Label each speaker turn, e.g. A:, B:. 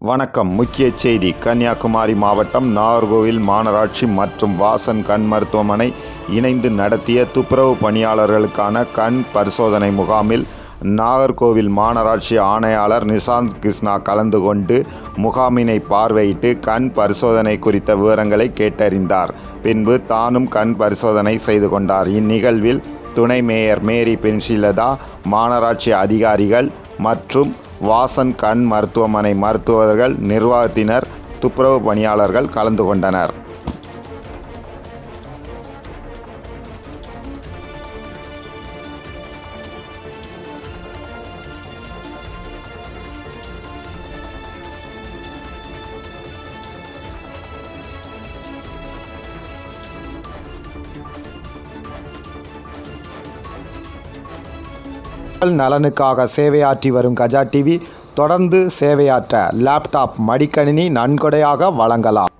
A: வணக்கம். முக்கிய செய்தி. கன்னியாகுமரி மாவட்டம் நாகர்கோவில் மாநகராட்சி மற்றும் வாசன் கண் மருத்துவமனை இணைந்து நடத்திய துப்புரவு பணியாளர்களுக்கான கண் பரிசோதனை முகாமில் நாகர்கோவில் மாநகராட்சி ஆணையாளர் நிஷாந்த் கிருஷ்ணா கலந்து கொண்டு முகாமினை பார்வையிட்டு கண் பரிசோதனை குறித்த விவரங்களை கேட்டறிந்தார். பின்பு தானும் கண் பரிசோதனை செய்து கொண்டார். இந்நிகழ்வில் துணை மேயர் மேரி பென்சிலதா, மாநகராட்சி அதிகாரிகள் மற்றும் வாசன் கண் மருத்துவமனை மருத்துவர்கள், நிர்வாகத்தினர், துப்புரவு பணியாளர்கள் கலந்து கொண்டனர். நலனுக்காக சேவையாற்றி வரும் கஜா டிவி தொடர்ந்து சேவையாற்ற லேப்டாப், மடிக்கணினி நன்கொடையாக வழங்கலாம்.